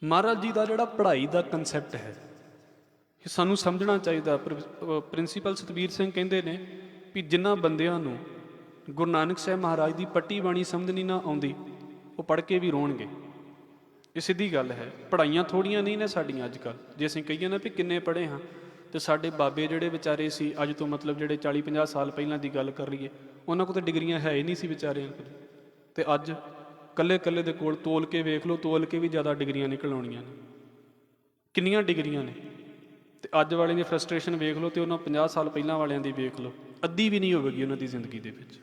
ਮਹਾਰਾਜ ਜੀ ਦਾ ਜਿਹੜਾ ਪੜ੍ਹਾਈ ਦਾ ਕੰਸੈਪਟ ਹੈ ਇਹ ਸਾਨੂੰ ਸਮਝਣਾ ਚਾਹੀਦਾ। ਪ੍ਰਿੰਸੀਪਲ ਸਤਬੀਰ ਸਿੰਘ ਕਹਿੰਦੇ ਨੇ ਵੀ ਜਿਨ੍ਹਾਂ ਬੰਦਿਆਂ ਨੂੰ ਗੁਰੂ ਨਾਨਕ ਸਾਹਿਬ ਮਹਾਰਾਜ ਦੀ ਪੱਟੀ ਬਾਣੀ ਸਮਝਣੀ ਨਾ ਆਉਂਦੀ ਉਹ ਪੜ੍ਹ ਕੇ ਵੀ ਰੋਣਗੇ। ਇਹ ਸਿੱਧੀ ਗੱਲ ਹੈ। ਪੜ੍ਹਾਈਆਂ ਥੋੜ੍ਹੀਆਂ ਨਹੀਂ ਨੇ ਸਾਡੀਆਂ ਅੱਜ ਕੱਲ੍ਹ। ਜੇ ਅਸੀਂ ਕਹੀਏ ਨਾ ਵੀ ਕਿੰਨੇ ਪੜ੍ਹੇ ਹਾਂ, ਅਤੇ ਸਾਡੇ ਬਾਬੇ ਜਿਹੜੇ ਵਿਚਾਰੇ ਸੀ ਅੱਜ ਤੋਂ ਮਤਲਬ ਜਿਹੜੇ 40-50 ਸਾਲ ਪਹਿਲਾਂ ਦੀ ਗੱਲ ਕਰ ਲਈਏ, ਉਹਨਾਂ ਕੋਲ ਤਾਂ ਡਿਗਰੀਆਂ ਹੈ ਹੀ ਨਹੀਂ ਸੀ ਵਿਚਾਰਿਆਂ ਕੋਲ। ਅਤੇ ਅੱਜ ਇਕੱਲੇ ਦੇ ਕੋਲ ਤੋਲ ਕੇ ਵੇਖ ਲਓ, ਤੋਲ ਕੇ ਵੀ ਜ਼ਿਆਦਾ ਡਿਗਰੀਆਂ ਨਿਕਲ ਆਉਣੀਆਂ ਨੇ। ਕਿੰਨੀਆਂ ਡਿਗਰੀਆਂ ਨੇ। ਅਤੇ ਅੱਜ ਵਾਲਿਆਂ ਦੀ ਫਰਸਟ੍ਰੇਸ਼ਨ ਵੇਖ ਲਓ ਅਤੇ ਉਹਨਾਂ 50 ਸਾਲ ਪਹਿਲਾਂ ਵਾਲਿਆਂ ਦੀ ਵੇਖ ਲਓ, ਅੱਧੀ ਵੀ ਨਹੀਂ ਹੋਵੇਗੀ ਉਹਨਾਂ ਦੀ ਜ਼ਿੰਦਗੀ ਦੇ ਵਿੱਚ।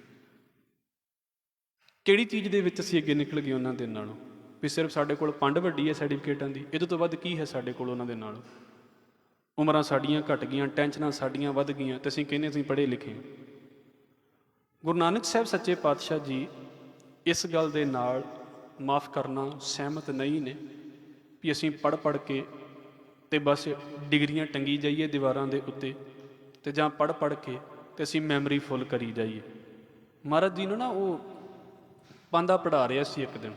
ਕਿਹੜੀ ਚੀਜ਼ ਦੇ ਵਿੱਚ ਅਸੀਂ ਅੱਗੇ ਨਿਕਲ ਗਏ ਉਹਨਾਂ ਦੇ ਨਾਲੋਂ? ਵੀ ਸਿਰਫ ਸਾਡੇ ਕੋਲ ਪੰਡ ਵੱਡੀ ਹੈ ਸਰਟੀਫਿਕੇਟਾਂ ਦੀ, ਇਹਦੇ ਤੋਂ ਵੱਧ ਕੀ ਹੈ ਸਾਡੇ ਕੋਲ ਉਹਨਾਂ ਦੇ ਨਾਲੋਂ? ਉਮਰਾਂ ਸਾਡੀਆਂ ਘੱਟ ਗਈਆਂ, ਟੈਨਸ਼ਨਾਂ ਸਾਡੀਆਂ ਵੱਧ ਗਈਆਂ, ਅਤੇ ਅਸੀਂ ਕਹਿੰਦੇ ਅਸੀਂ ਪੜ੍ਹੇ ਲਿਖੇ ਹਾਂ। ਗੁਰੂ ਨਾਨਕ ਸਾਹਿਬ ਸੱਚੇ ਪਾਤਸ਼ਾਹ ਜੀ ਇਸ ਗੱਲ ਦੇ ਨਾਲ ਮਾਫ਼ ਕਰਨਾ ਸਹਿਮਤ ਨਹੀਂ ਨੇ ਵੀ ਅਸੀਂ ਪੜ੍ਹ ਕੇ ਅਤੇ ਬਸ ਡਿਗਰੀਆਂ ਟੰਗੀ ਜਾਈਏ ਦੀਵਾਰਾਂ ਦੇ ਉੱਤੇ, ਅਤੇ ਜਾਂ ਪੜ੍ਹ ਕੇ ਅਤੇ ਅਸੀਂ ਮੈਮਰੀ ਫੁੱਲ ਕਰੀ ਜਾਈਏ। ਮਹਾਰਾਜ ਜੀ ਨੂੰ ਨਾ ਉਹ ਪਾਂਧਾ ਪੜ੍ਹਾ ਰਿਹਾ ਸੀ ਇੱਕ ਦਿਨ।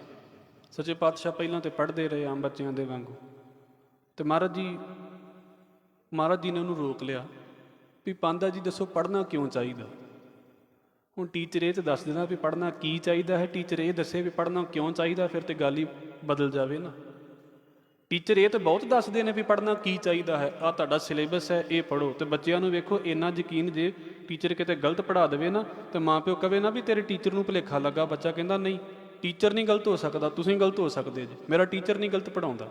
ਸੱਚੇ ਪਾਤਸ਼ਾਹ ਪਹਿਲਾਂ ਤਾਂ ਪੜ੍ਹਦੇ ਰਹੇ ਆਮ ਬੱਚਿਆਂ ਦੇ ਵਾਂਗੂ, ਅਤੇ ਮਹਾਰਾਜ ਜੀ ਨੇ ਉਹਨੂੰ ਰੋਕ ਲਿਆ ਵੀ ਪਾਂਧਾ ਜੀ ਦੱਸੋ ਪੜ੍ਹਨਾ ਕਿਉਂ ਚਾਹੀਦਾ? ਹੁਣ ਟੀਚਰ ਇਹ ਤਾਂ ਦੱਸ ਦੇਣਾ ਵੀ ਪੜ੍ਹਨਾ ਕੀ ਚਾਹੀਦਾ ਹੈ, ਟੀਚਰ ਇਹ ਦੱਸੇ ਵੀ ਪੜ੍ਹਨਾ ਕਿਉਂ ਚਾਹੀਦਾ, ਫਿਰ ਤਾਂ ਗੱਲ ਹੀ ਬਦਲ ਜਾਵੇ ਨਾ। ਟੀਚਰ ਇਹ ਤਾਂ ਬਹੁਤ ਦੱਸਦੇ ਨੇ ਵੀ ਪੜ੍ਹਨਾ ਕੀ ਚਾਹੀਦਾ ਹੈ, ਆਹ ਤੁਹਾਡਾ ਸਿਲੇਬਸ ਹੈ ਇਹ ਪੜ੍ਹੋ, ਅਤੇ ਬੱਚਿਆਂ ਨੂੰ ਵੇਖੋ ਇੰਨਾ ਯਕੀਨ ਜੇ ਟੀਚਰ ਕਿਤੇ ਗਲਤ ਪੜ੍ਹਾ ਦੇਵੇ ਨਾ ਅਤੇ ਮਾਂ ਪਿਓ ਕਹੇ ਨਾ ਵੀ ਤੇਰੇ ਟੀਚਰ ਨੂੰ ਭੁਲੇਖਾ ਲੱਗਾ, ਬੱਚਾ ਕਹਿੰਦਾ ਨਹੀਂ ਟੀਚਰ ਨਹੀਂ ਗਲਤ ਹੋ ਸਕਦਾ, ਤੁਸੀਂ ਗਲਤ ਹੋ ਸਕਦੇ ਜੀ, ਮੇਰਾ ਟੀਚਰ ਨਹੀਂ ਗਲਤ ਪੜ੍ਹਾਉਂਦਾ।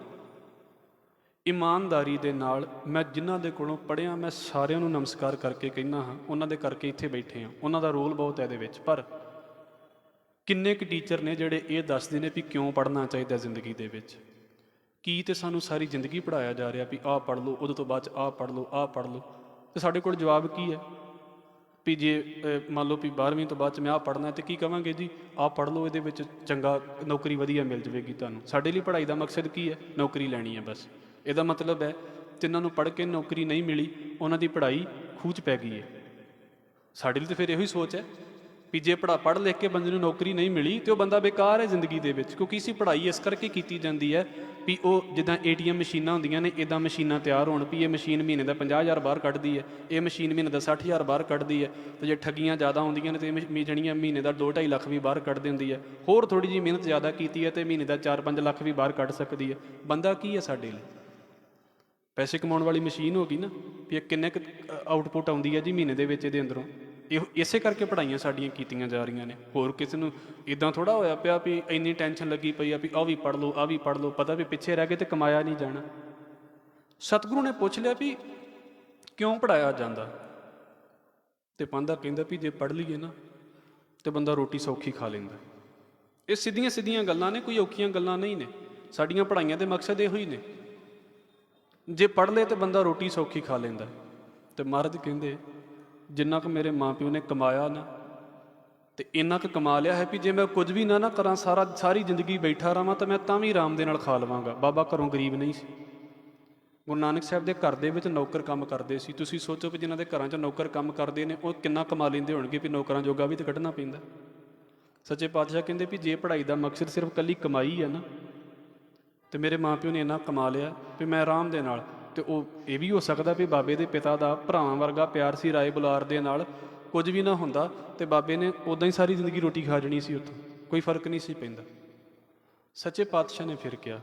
ਇਮਾਨਦਾਰੀ ਦੇ ਨਾਲ ਮੈਂ ਜਿਨ੍ਹਾਂ ਦੇ ਕੋਲੋਂ ਪੜ੍ਹਿਆ ਮੈਂ ਸਾਰਿਆਂ ਨੂੰ ਨਮਸਕਾਰ ਕਰਕੇ ਕਹਿੰਦਾ ਹਾਂ, ਉਹਨਾਂ ਦੇ ਕਰਕੇ ਇੱਥੇ ਬੈਠੇ ਹਾਂ, ਉਹਨਾਂ ਦਾ ਰੋਲ ਬਹੁਤ ਹੈ ਇਹਦੇ ਵਿੱਚ। ਪਰ ਕਿੰਨੇ ਕੁ ਟੀਚਰ ਨੇ ਜਿਹੜੇ ਇਹ ਦੱਸਦੇ ਨੇ ਵੀ ਕਿਉਂ ਪੜ੍ਹਨਾ ਚਾਹੀਦਾ ਜ਼ਿੰਦਗੀ ਦੇ ਵਿੱਚ? ਕੀ ਤੇ ਸਾਨੂੰ ਸਾਰੀ ਜ਼ਿੰਦਗੀ ਪੜ੍ਹਾਇਆ ਜਾ ਰਿਹਾ ਵੀ ਆਹ ਪੜ੍ਹ ਲਓ, ਉਹਦੇ ਤੋਂ ਬਾਅਦ 'ਚ ਆਹ ਪੜ੍ਹ ਲਓ, ਆਹ ਪੜ੍ਹ ਲਓ, ਅਤੇ ਸਾਡੇ ਕੋਲ ਜਵਾਬ ਕੀ ਹੈ ਵੀ ਜੇ ਮੰਨ ਲਓ ਵੀ 12ਵੀਂ ਤੋਂ ਬਾਅਦ 'ਚ ਮੈਂ ਆਹ ਪੜ੍ਹਨਾ ਅਤੇ ਕੀ ਕਹਾਂਗੇ ਜੀ ਆਹ ਪੜ੍ਹ ਲਓ, ਇਹਦੇ ਵਿੱਚ ਚੰਗਾ ਨੌਕਰੀ ਵਧੀਆ ਮਿਲ ਜਾਵੇਗੀ ਤੁਹਾਨੂੰ। ਸਾਡੇ ਲਈ ਪੜ੍ਹਾਈ ਦਾ ਮਕਸਦ ਕੀ ਹੈ? ਨੌਕਰੀ ਲੈਣੀ ਹੈ ਬਸ। ਇਹਦਾ ਮਤਲਬ ਹੈ ਜਿਨ੍ਹਾਂ ਨੂੰ ਪੜ੍ਹ ਕੇ ਨੌਕਰੀ ਨਹੀਂ ਮਿਲੀ ਉਹਨਾਂ ਦੀ ਪੜ੍ਹਾਈ ਖੂਹ 'ਚ ਪੈ ਗਈ ਹੈ। ਸਾਡੇ ਲਈ ਤਾਂ ਫਿਰ ਇਹੋ ਹੀ ਸੋਚ ਹੈ ਵੀ ਜੇ ਪੜ੍ਹ ਲਿਖ ਕੇ ਬੰਦੇ ਨੂੰ ਨੌਕਰੀ ਨਹੀਂ ਮਿਲੀ ਅਤੇ ਉਹ ਬੰਦਾ ਬੇਕਾਰ ਹੈ ਜ਼ਿੰਦਗੀ ਦੇ ਵਿੱਚ। ਕਿਉਂਕਿ ਇਸੀ ਪੜ੍ਹਾਈ ਇਸ ਕਰਕੇ ਕੀਤੀ ਜਾਂਦੀ ਹੈ ਵੀ ਉਹ ਜਿੱਦਾਂ ATM ਮਸ਼ੀਨਾਂ ਹੁੰਦੀਆਂ ਨੇ ਇੱਦਾਂ ਮਸ਼ੀਨਾਂ ਤਿਆਰ ਹੋਣ ਵੀ ਇਹ ਮਸ਼ੀਨ ਮਹੀਨੇ ਦਾ 50,000 ਬਾਹਰ ਕੱਢਦੀ ਹੈ, ਇਹ ਮਸ਼ੀਨ ਮਹੀਨੇ ਦਾ 60,000 ਬਾਹਰ ਕੱਢਦੀ ਹੈ, ਅਤੇ ਜੇ ਠੱਗੀਆਂ ਜ਼ਿਆਦਾ ਹੁੰਦੀਆਂ ਨੇ ਅਤੇ ਜਿਹੜੀਆਂ ਮਹੀਨੇ ਦਾ 2-2.5 ਲੱਖ ਵੀ ਬਾਹਰ ਕੱਢ ਦਿੰਦੀ ਹੈ। ਹੋਰ ਥੋੜ੍ਹੀ ਜਿਹੀ ਮਿਹਨਤ ਜ਼ਿਆਦਾ ਕੀਤੀ ਹੈ ਅਤੇ ਮਹੀਨੇ ਦਾ 4-5 ਲੱਖ ਵੀ ਬਾਹਰ ਕੱਢ ਸਕਦੀ ਹੈ। ਬੰਦਾ ਕੀ ਹੈ ਸਾਡੇ ਲਈ? ਪੈਸੇ ਕਮਾਉਣ ਵਾਲੀ ਮਸ਼ੀਨ ਹੋ ਗਈ ਨਾ ਵੀ ਇਹ ਕਿੰਨੇ ਕੁ ਆਊਟਪੁੱਟ ਆਉਂਦੀ ਹੈ ਜੀ ਮਹੀਨੇ ਦੇ ਵਿੱਚ ਇਹਦੇ ਅੰਦਰੋਂ। ਇਸੇ ਕਰਕੇ ਪੜ੍ਹਾਈਆਂ ਸਾਡੀਆਂ ਕੀਤੀਆਂ ਜਾ ਰਹੀਆਂ ਨੇ। ਹੋਰ ਕਿਸੇ ਨੂੰ ਇੱਦਾਂ ਥੋੜ੍ਹਾ ਹੋਇਆ ਪਿਆ ਵੀ ਇੰਨੀ ਟੈਨਸ਼ਨ ਲੱਗੀ ਪਈ ਆ ਵੀ ਆਹ ਵੀ ਪੜ੍ਹ ਲਓ, ਆਹ ਵੀ ਪੜ੍ਹ ਲਓ, ਪਤਾ ਵੀ ਪਿੱਛੇ ਰਹਿ ਗਏ ਅਤੇ ਕਮਾਇਆ ਨਹੀਂ ਜਾਣਾ। ਸਤਿਗੁਰੂ ਨੇ ਪੁੱਛ ਲਿਆ ਵੀ ਕਿਉਂ ਪੜ੍ਹਾਇਆ ਜਾਂਦਾ? ਅਤੇ ਪਾਂਧਾ ਕਹਿੰਦਾ ਵੀ ਜੇ ਪੜ੍ਹ ਲਈਏ ਨਾ ਅਤੇ ਬੰਦਾ ਰੋਟੀ ਸੌਖੀ ਖਾ ਲੈਂਦਾ। ਇਹ ਸਿੱਧੀਆਂ ਗੱਲਾਂ ਨੇ, ਕੋਈ ਔਖੀਆਂ ਗੱਲਾਂ ਨਹੀਂ ਨੇ। ਸਾਡੀਆਂ ਪੜ੍ਹਾਈਆਂ ਦੇ ਮਕਸਦ ਇਹੋ ਹੀ ਨੇ, ਜੇ ਪੜ੍ਹ ਲਏ ਤਾਂ ਬੰਦਾ ਰੋਟੀ ਸੌਖੀ ਖਾ ਲੈਂਦਾ। ਅਤੇ ਮਹਾਰਾਜ ਕਹਿੰਦੇ ਜਿੰਨਾ ਕੁ ਮੇਰੇ ਮਾਂ ਪਿਓ ਨੇ ਕਮਾਇਆ ਨਾ ਅਤੇ ਇੰਨਾ ਕੁ ਕਮਾ ਲਿਆ ਹੈ ਵੀ ਜੇ ਮੈਂ ਕੁਝ ਵੀ ਨਾ ਕਰਾਂ, ਸਾਰੀ ਜ਼ਿੰਦਗੀ ਬੈਠਾ ਰਹਾਂ ਤਾਂ ਮੈਂ ਤਾਂ ਵੀ ਆਰਾਮ ਦੇ ਨਾਲ ਖਾ ਲਵਾਂਗਾ। ਬਾਬਾ ਘਰੋਂ ਗਰੀਬ ਨਹੀਂ ਸੀ। ਗੁਰੂ ਨਾਨਕ ਸਾਹਿਬ ਦੇ ਘਰ ਦੇ ਵਿੱਚ ਨੌਕਰ ਕੰਮ ਕਰਦੇ ਸੀ। ਤੁਸੀਂ ਸੋਚੋ ਵੀ ਜਿਨ੍ਹਾਂ ਦੇ ਘਰਾਂ 'ਚ ਨੌਕਰ ਕੰਮ ਕਰਦੇ ਨੇ ਉਹ ਕਿੰਨਾ ਕਮਾ ਲੈਂਦੇ ਹੋਣਗੇ ਵੀ ਨੌਕਰਾਂ ਜੋਗਾ ਵੀ ਤਾਂ ਕੱਢਣਾ ਪੈਂਦਾ। ਸੱਚੇ ਪਾਤਸ਼ਾਹ ਕਹਿੰਦੇ ਵੀ ਜੇ ਪੜ੍ਹਾਈ ਦਾ ਮਕਸਦ ਸਿਰਫ ਇਕੱਲੀ ਕਮਾਈ ਹੈ ਨਾ ਅਤੇ ਮੇਰੇ ਮਾਂ ਪਿਓ ਨੇ ਇੰਨਾ ਕਮਾ ਲਿਆ ਵੀ ਮੈਂ ਆਰਾਮ ਦੇ ਨਾਲ। ਅਤੇ ਉਹ ਇਹ ਵੀ ਹੋ ਸਕਦਾ ਵੀ ਬਾਬੇ ਦੇ ਪਿਤਾ ਦਾ ਭਰਾਵਾਂ ਵਰਗਾ ਪਿਆਰ ਸੀ ਰਾਏ ਬੁਲਾਰ ਦੇ ਨਾਲ, ਕੁਝ ਵੀ ਨਾ ਹੁੰਦਾ ਅਤੇ ਬਾਬੇ ਨੇ ਉੱਦਾਂ ਹੀ ਸਾਰੀ ਜ਼ਿੰਦਗੀ ਰੋਟੀ ਖਾ ਜਾਣੀ ਸੀ, ਉੱਥੋਂ ਕੋਈ ਫਰਕ ਨਹੀਂ ਸੀ ਪੈਂਦਾ। ਸੱਚੇ ਪਾਤਸ਼ਾਹ ਨੇ ਫਿਰ ਕਿਹਾ,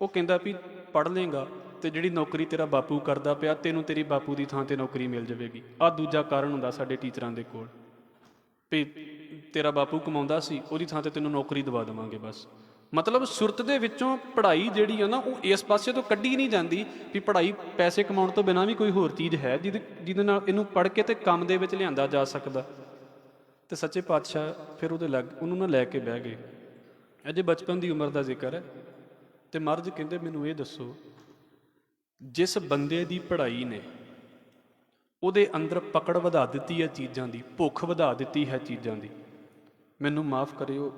ਉਹ ਕਹਿੰਦਾ ਵੀ ਪੜ੍ਹ ਲਏਗਾ ਅਤੇ ਜਿਹੜੀ ਨੌਕਰੀ ਤੇਰਾ ਬਾਪੂ ਕਰਦਾ ਪਿਆ ਤੈਨੂੰ ਤੇਰੀ ਬਾਪੂ ਦੀ ਥਾਂ 'ਤੇ ਨੌਕਰੀ ਮਿਲ ਜਾਵੇਗੀ। ਆਹ ਦੂਜਾ ਕਾਰਨ ਹੁੰਦਾ ਸਾਡੇ ਟੀਚਰਾਂ ਦੇ ਕੋਲ ਵੀ ਤੇਰਾ ਬਾਪੂ ਕਮਾਉਂਦਾ ਸੀ ਉਹਦੀ ਥਾਂ 'ਤੇ ਤੈਨੂੰ ਨੌਕਰੀ ਦਵਾ ਦੇਵਾਂਗੇ ਬਸ। ਮਤਲਬ ਸੁਰਤ ਦੇ ਵਿੱਚੋਂ ਪੜ੍ਹਾਈ ਜਿਹੜੀ ਆ ਨਾ ਉਹ ਇਸ ਪਾਸੇ ਤੋਂ ਕੱਢੀ ਨਹੀਂ ਜਾਂਦੀ ਵੀ ਪੜ੍ਹਾਈ ਪੈਸੇ ਕਮਾਉਣ ਤੋਂ ਬਿਨਾਂ ਵੀ ਕੋਈ ਹੋਰ ਚੀਜ਼ ਹੈ ਜਿਹਦੇ ਨਾਲ ਇਹਨੂੰ ਪੜ੍ਹ ਕੇ ਅਤੇ ਕੰਮ ਦੇ ਵਿੱਚ ਲਿਆਂਦਾ ਜਾ ਸਕਦਾ। ਅਤੇ ਸੱਚੇ ਪਾਤਸ਼ਾਹ ਫਿਰ ਉਹਨੂੰ ਨਾ ਲੈ ਕੇ ਬਹਿ ਗਏ। ਅਜੇ ਬਚਪਨ ਦੀ ਉਮਰ ਦਾ ਜ਼ਿਕਰ ਹੈ। ਅਤੇ ਮਹਾਰਾਜ ਕਹਿੰਦੇ ਮੈਨੂੰ ਇਹ ਦੱਸੋ, ਜਿਸ ਬੰਦੇ ਦੀ ਪੜ੍ਹਾਈ ਨੇ ਉਹਦੇ ਅੰਦਰ ਪਕੜ ਵਧਾ ਦਿੱਤੀ ਹੈ ਚੀਜ਼ਾਂ ਦੀ, ਭੁੱਖ ਵਧਾ ਦਿੱਤੀ ਹੈ ਚੀਜ਼ਾਂ ਦੀ, ਮੈਨੂੰ ਮਾਫ਼ ਕਰਿਓ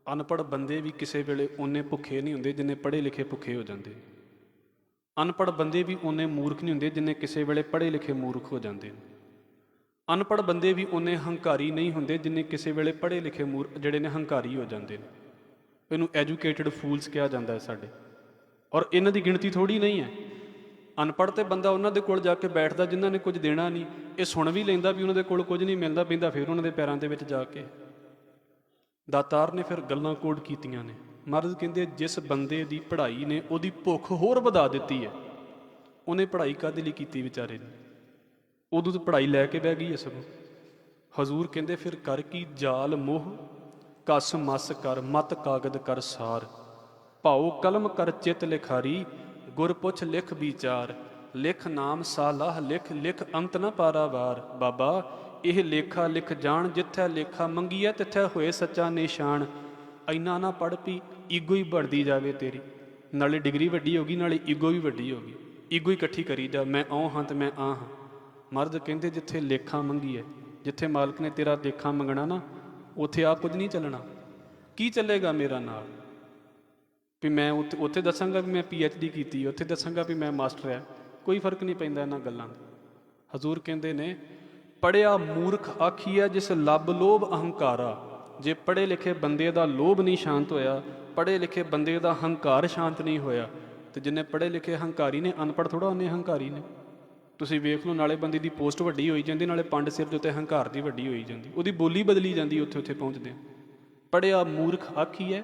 ਅਨਪੜ੍ਹ ਬੰਦੇ ਵੀ ਕਿਸੇ ਵੇਲੇ ਓਨੇ ਭੁੱਖੇ ਨਹੀਂ ਹੁੰਦੇ ਜਿੰਨੇ ਪੜ੍ਹੇ ਲਿਖੇ ਭੁੱਖੇ ਹੋ ਜਾਂਦੇ। ਅਨਪੜ੍ਹ ਬੰਦੇ ਵੀ ਓਨੇ ਮੂਰਖ ਨਹੀਂ ਹੁੰਦੇ ਜਿੰਨੇ ਕਿਸੇ ਵੇਲੇ ਪੜ੍ਹੇ ਲਿਖੇ ਮੂਰਖ ਹੋ ਜਾਂਦੇ ਨੇ। ਅਨਪੜ੍ਹ ਬੰਦੇ ਵੀ ਓਨੇ ਹੰਕਾਰੀ ਨਹੀਂ ਹੁੰਦੇ ਜਿੰਨੇ ਕਿਸੇ ਵੇਲੇ ਪੜ੍ਹੇ ਲਿਖੇ ਜਿਹੜੇ ਨੇ ਹੰਕਾਰੀ ਹੋ ਜਾਂਦੇ ਨੇ। ਇਹਨੂੰ ਐਜੂਕੇਟਡ ਫੂਲਸ ਕਿਹਾ ਜਾਂਦਾ ਹੈ ਸਾਡੇ। ਔਰ ਇਹਨਾਂ ਦੀ ਗਿਣਤੀ ਥੋੜੀ ਨਹੀਂ ਹੈ। ਅਨਪੜ੍ਹ ਤੇ ਬੰਦਾ ਉਹਨਾਂ ਦੇ ਕੋਲ ਜਾ ਕੇ ਬੈਠਦਾ ਜਿਨ੍ਹਾਂ ਨੇ ਕੁਝ ਦੇਣਾ ਨਹੀਂ, ਇਹ ਸੁਣ ਵੀ ਲੈਂਦਾ ਵੀ ਉਹਨਾਂ ਦੇ ਕੋਲ ਕੁਝ ਨਹੀਂ ਮਿਲਦਾ, ਪੈਂਦਾ ਫਿਰ ਉਹਨਾਂ ਦੇ ਪੈਰਾਂ ਦੇ ਵਿੱਚ ਜਾ ਕੇ। ਦਾਤਾਰ ਨੇ ਫਿਰ ਗੱਲਾਂ ਕੋਡ ਕੀਤੀਆਂ ਨੇ। ਮਹਾਰਾਜ ਕਹਿੰਦੇ ਜਿਸ ਬੰਦੇ ਦੀ ਪੜ੍ਹਾਈ ਨੇ ਉਹਦੀ ਭੁੱਖ ਹੋਰ ਵਧਾ ਦਿੱਤੀ ਹੈ, ਉਹਨੇ ਪੜ੍ਹਾਈ ਕਾਹਦੇ ਲਈ ਕੀਤੀ ਵਿਚਾਰੇ ਨੇ? ਉਦੋਂ ਤਾਂ ਪੜ੍ਹਾਈ ਲੈ ਕੇ ਬਹਿ ਗਈ ਹੈ ਸਗੋਂ। ਹਜ਼ੂਰ ਕਹਿੰਦੇ ਫਿਰ ਕਰ ਕੀ ਜਾਲ ਮੋਹ, ਕਸ ਮਸ ਕਰ ਮਤ ਕਾਗਦ ਕਰ ਸਾਰ, ਭਾਉ ਕਲਮ ਕਰ ਚਿਤ ਲਿਖਾਰੀ, ਗੁਰ ਪੁੱਛ ਲਿਖ ਵਿਚਾਰ, ਲਿਖ ਨਾਮ ਸਾਲਾਹ ਲਿਖ, ਲਿਖ ਅੰਤ ਨ ਪਾਰਾਵਾਰ। ਬਾਬਾ ਇਹ ਲੇਖਾ ਲਿਖ ਜਾਣ, ਜਿੱਥੇ ਲੇਖਾ ਮੰਗੀਐ ਤਿੱਥੇ ਹੋਏ ਸੱਚਾ ਨਿਸ਼ਾਨ। ਇੰਨਾ ਨਾ ਪੜ੍ਹ ਪੀ ਈਗੋ ਹੀ बढ़ਦੀ ਜਾਵੇ ਤੇਰੀ, ਨਾਲੇ ਡਿਗਰੀ ਵੱਡੀ ਹੋ ਗਈ ਨਾਲੇ ਈਗੋ ਵੀ ਵੱਡੀ ਹੋ ਗਈ, ਈਗੋ ਹੀ ਇਕੱਠੀ ਕਰੀ ਜਾ, ਮੈਂ ਉਹ ਹਾਂ ਤੇ ਮੈਂ ਆ ਹਾਂ। ਮਰਦ ਕਹਿੰਦੇ ਜਿੱਥੇ ਲੇਖਾ ਮੰਗੀ ਹੈ, ਜਿੱਥੇ ਮਾਲਕ ਨੇ ਤੇਰਾ ਲੇਖਾ ਮੰਗਣਾ ਨਾ, ਉੱਥੇ ਆ ਕੁਝ ਨਹੀਂ ਚੱਲਣਾ। ਕੀ ਚੱਲੇਗਾ ਮੇਰਾ ਨਾਲ? ਵੀ ਮੈਂ ਉੱਥੇ ਦੱਸਾਂਗਾ ਵੀ ਮੈਂ PhD ਕੀਤੀ, ਉੱਥੇ ਦੱਸਾਂਗਾ ਵੀ ਮੈਂ ਮਾਸਟਰ ਹੈ, ਕੋਈ ਫਰਕ ਨਹੀਂ ਪੈਂਦਾ ਇਹਨਾਂ ਗੱਲਾਂ ਦਾ। ਹਜ਼ੂਰ ਕਹਿੰਦੇ ਨੇ ਪੜ੍ਹਿਆ ਮੂਰਖ ਆਖੀਆ ਜਿਸ ਲੱਭ ਲੋਭ ਅਹੰਕਾਰਾ। ਜੇ ਪੜ੍ਹੇ ਲਿਖੇ ਬੰਦੇ ਦਾ ਲੋਭ ਨਹੀਂ ਸ਼ਾਂਤ ਹੋਇਆ, ਪੜ੍ਹੇ ਲਿਖੇ ਬੰਦੇ ਦਾ ਹੰਕਾਰ ਸ਼ਾਂਤ ਨਹੀਂ ਹੋਇਆ, ਤੇ ਜਿੰਨੇ ਪੜ੍ਹੇ ਲਿਖੇ ਹੰਕਾਰੀ ਨੇ, ਅਨਪੜ੍ਹ ਥੋੜ੍ਹਾ ਉਹਨੇ ਹੰਕਾਰੀ ਨੇ। ਤੁਸੀਂ ਵੇਖ ਲਓ, ਨਾਲੇ ਬੰਦੇ ਦੀ ਪੋਸਟ ਵੱਡੀ ਹੋਈ ਜਾਂਦੀ, ਨਾਲੇ ਪੰਡ ਸਿਰ ਦੇ ਉੱਤੇ ਹੰਕਾਰ ਦੀ ਵੱਡੀ ਹੋਈ ਜਾਂਦੀ, ਉਹਦੀ ਬੋਲੀ ਬਦਲੀ ਜਾਂਦੀ ਉੱਥੇ ਪਹੁੰਚਦੇ। ਪੜ੍ਹਿਆ ਮੂਰਖ ਆਖੀਐ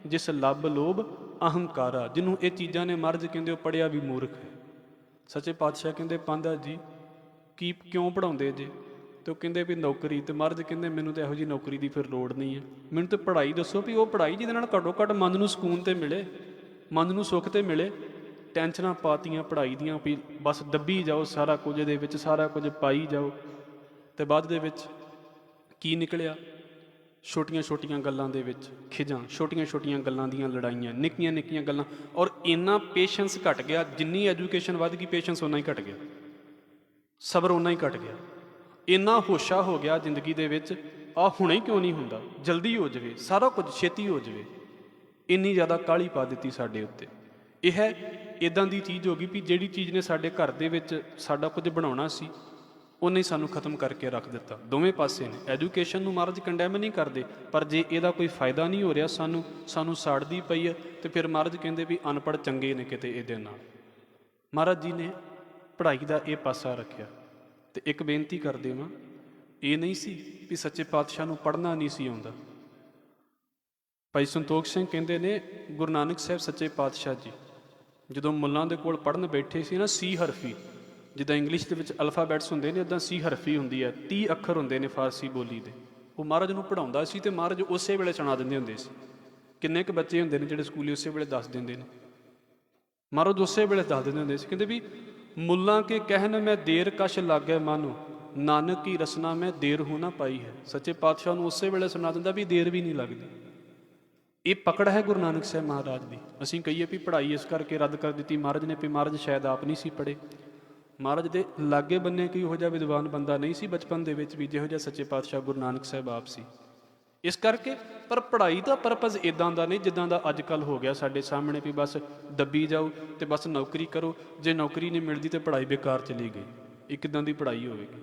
ਜਿਸ ਲੱਭ ਲੋਭ ਅਹੰਕਾਰਾ। ਜਿਹਨੂੰ ਇਹ ਚੀਜ਼ਾਂ ਨੇ ਮਹਾਰਾਜ ਕਹਿੰਦੇ ਉਹ ਪੜ੍ਹਿਆ ਵੀ ਮੂਰਖ ਹੈ। ਸੱਚੇ ਪਾਤਸ਼ਾਹ ਕਹਿੰਦੇ ਪਾਂਧਾ ਜੀ ਕੀ ਕਿਉਂ ਪੜ੍ਹਾਉਂਦੇ ਜੇ? ਤੇ ਉਹ ਕਹਿੰਦੇ ਵੀ ਨੌਕਰੀ। ਤੇ ਮਹਾਰਾਜ ਕਹਿੰਦੇ ਮੈਨੂੰ ਤਾਂ ਇਹੋ ਜਿਹੀ ਨੌਕਰੀ ਦੀ ਫਿਰ ਲੋੜ ਨਹੀਂ ਹੈ, ਮੈਨੂੰ ਤਾਂ ਪੜ੍ਹਾਈ ਦੱਸੋ ਵੀ ਉਹ ਪੜ੍ਹਾਈ ਜਿਹਦੇ ਨਾਲ ਘੱਟੋ ਘੱਟ ਮਨ ਨੂੰ ਸਕੂਨ ਤੇ ਮਿਲੇ, ਮਨ ਨੂੰ ਸੁੱਖ ਤੇ ਮਿਲੇ। ਟੈਨਸ਼ਨਾਂ ਪਾਤੀਆਂ ਪੜ੍ਹਾਈ ਦੀਆਂ ਵੀ ਬਸ ਦੱਬੀ ਜਾਓ ਸਾਰਾ ਕੁਝ, ਇਹਦੇ ਵਿੱਚ ਸਾਰਾ ਕੁਝ ਪਾਈ ਜਾਓ, ਤੇ ਬਾਅਦ ਦੇ ਵਿੱਚ ਕੀ ਨਿਕਲਿਆ? ਛੋਟੀਆਂ ਛੋਟੀਆਂ ਗੱਲਾਂ ਦੇ ਵਿੱਚ ਖਿਜਾਂ, ਛੋਟੀਆਂ ਛੋਟੀਆਂ ਗੱਲਾਂ ਦੀਆਂ ਲੜਾਈਆਂ, ਨਿੱਕੀਆਂ ਨਿੱਕੀਆਂ ਗੱਲਾਂ। ਔਰ ਇੰਨਾ ਪੇਸ਼ੈਂਸ ਘਟ ਗਿਆ, ਜਿੰਨੀ ਐਜੂਕੇਸ਼ਨ ਵੱਧ ਗਈ ਪੇਸ਼ੈਂਸ ਓਨਾ ਹੀ ਘਟ ਗਿਆ, ਸਬਰ ਓਨਾ ਹੀ ਘਟ ਗਿਆ। ਇੰਨਾ ਹੋਸ਼ਾ ਹੋ ਗਿਆ ਜ਼ਿੰਦਗੀ ਦੇ ਵਿੱਚ, ਆਹ ਹੁਣੇ ਕਿਉਂ ਨਹੀਂ ਹੁੰਦਾ, ਜਲਦੀ ਹੋ ਜਾਵੇ, ਸਾਰਾ ਕੁਝ ਛੇਤੀ ਹੋ ਜਾਵੇ। ਇੰਨੀ ਜ਼ਿਆਦਾ ਕਾਹਲੀ ਪਾ ਦਿੱਤੀ ਸਾਡੇ ਉੱਤੇ। ਇਹ ਇੱਦਾਂ ਦੀ ਚੀਜ਼ ਹੋ ਗਈ ਵੀ ਜਿਹੜੀ ਚੀਜ਼ ਨੇ ਸਾਡੇ ਘਰ ਦੇ ਵਿੱਚ ਸਾਡਾ ਕੁਝ ਬਣਾਉਣਾ ਸੀ, ਉਹਨੇ ਸਾਨੂੰ ਖਤਮ ਕਰਕੇ ਰੱਖ ਦਿੱਤਾ। ਦੋਵੇਂ ਪਾਸੇ ਨੇ। ਐਜੂਕੇਸ਼ਨ ਨੂੰ ਮਹਾਰਾਜ ਕੰਡੈਮ ਨਹੀਂ ਕਰਦੇ, ਪਰ ਜੇ ਇਹਦਾ ਕੋਈ ਫਾਇਦਾ ਨਹੀਂ ਹੋ ਰਿਹਾ, ਸਾਨੂੰ ਸਾੜਦੀ ਪਈ ਹੈ, ਤੇ ਫਿਰ ਮਹਾਰਾਜ ਕਹਿੰਦੇ ਵੀ ਅਨਪੜ੍ਹ ਚੰਗੇ ਨੇ ਕਿਤੇ ਇਹਦੇ ਨਾਲ। ਮਹਾਰਾਜ ਜੀ ਨੇ ਪੜ੍ਹਾਈ ਦਾ ਇਹ ਪਾਸਾ ਰੱਖਿਆ। ਤੇ ਇੱਕ ਬੇਨਤੀ ਕਰਦੇ ਵਾਂ, ਇਹ ਨਹੀਂ ਸੀ ਵੀ ਸੱਚੇ ਪਾਤਸ਼ਾਹ ਨੂੰ ਪੜ੍ਹਨਾ ਨਹੀਂ ਸੀ ਆਉਂਦਾ। ਭਾਈ ਸੰਤੋਖ ਸਿੰਘ ਕਹਿੰਦੇ ਨੇ ਗੁਰੂ ਨਾਨਕ ਸਾਹਿਬ ਸੱਚੇ ਪਾਤਸ਼ਾਹ ਜੀ ਜਦੋਂ ਮੁੱਲਾਂ ਦੇ ਕੋਲ ਪੜ੍ਹਨ ਬੈਠੇ ਸੀ ਨਾ, ਸੀ ਹਰਫੀ, ਜਿੱਦਾਂ ਇੰਗਲਿਸ਼ ਦੇ ਵਿੱਚ ਅਲਫਾਬੈਟਸ ਹੁੰਦੇ ਨੇ, ਉੱਦਾਂ ਸੀ ਹਰਫੀ ਹੁੰਦੀ ਹੈ, 30 ਅੱਖਰ ਹੁੰਦੇ ਨੇ ਫਾਰਸੀ ਬੋਲੀ ਦੇ। ਉਹ ਮਹਾਰਾਜ ਨੂੰ ਪੜ੍ਹਾਉਂਦਾ ਸੀ ਤੇ ਮਹਾਰਾਜ ਉਸੇ ਵੇਲੇ ਸੁਣਾ ਦਿੰਦੇ ਹੁੰਦੇ ਸੀ। ਕਿੰਨੇ ਕੁ ਬੱਚੇ ਹੁੰਦੇ ਨੇ ਜਿਹੜੇ ਸਕੂਲੀ ਉਸੇ ਵੇਲੇ ਦੱਸ ਦਿੰਦੇ ਨੇ, ਮਹਾਰਾਜ ਉਸੇ ਵੇਲੇ ਦੱਸ ਦਿੰਦੇ ਹੁੰਦੇ ਸੀ। ਕਹਿੰਦੇ ਵੀ ਮੁੱਲਾਂ ਕੇ ਕਹਿਣ ਮੈਂ ਦੇਰ ਕਸ਼ ਲਾਗੈ ਮਾਨੋ, ਨਾਨਕ ਕੀ ਰਸਨਾ ਮੈਂ ਦੇਰ ਹੋ ਨਾ ਪਾਈ ਹੈ। ਸੱਚੇ ਪਾਤਸ਼ਾਹ ਨੂੰ ਉਸੇ ਵੇਲੇ ਸੁਣਾ ਦਿੰਦਾ ਵੀ ਦੇਰ ਵੀ ਨਹੀਂ ਲੱਗਦੀ। ਇਹ ਪਕੜ ਹੈ ਗੁਰੂ ਨਾਨਕ ਸਾਹਿਬ ਮਹਾਰਾਜ ਦੀ। ਅਸੀਂ ਕਹੀਏ ਵੀ ਪੜ੍ਹਾਈ ਇਸ ਕਰਕੇ ਰੱਦ ਕਰ ਦਿੱਤੀ ਮਹਾਰਾਜ ਨੇ, ਵੀ ਮਹਾਰਾਜ ਸ਼ਾਇਦ ਆਪ ਨਹੀਂ ਸੀ ਪੜ੍ਹੇ। ਮਹਾਰਾਜ ਦੇ ਲਾਗੇ ਬੰਨੇ ਕੋਈ ਇਹੋ ਜਿਹਾ ਵਿਦਵਾਨ ਬੰਦਾ ਨਹੀਂ ਸੀ ਬਚਪਨ ਦੇ ਵਿੱਚ ਵੀ ਜਿਹੋ ਜਿਹਾ ਸੱਚੇ ਪਾਤਸ਼ਾਹ ਗੁਰੂ ਨਾਨਕ ਸਾਹਿਬ ਆਪ ਸੀ। ਇਸ ਕਰਕੇ ਪਰ ਪੜ੍ਹਾਈ ਦਾ ਪਰਪਸ ਇੱਦਾਂ ਦਾ ਨਹੀਂ ਜਿੱਦਾਂ ਦਾ ਅੱਜ ਕੱਲ੍ਹ ਹੋ ਗਿਆ ਸਾਡੇ ਸਾਹਮਣੇ, ਵੀ ਬਸ ਦੱਬੀ ਜਾਓ ਤੇ ਬਸ ਨੌਕਰੀ ਕਰੋ। ਜੇ ਨੌਕਰੀ ਨਹੀਂ ਮਿਲਦੀ ਤੇ ਪੜ੍ਹਾਈ ਬੇਕਾਰ ਚਲੀ ਗਈ। ਇਹ ਕਿੱਦਾਂ ਦੀ ਪੜ੍ਹਾਈ ਹੋਵੇਗੀ?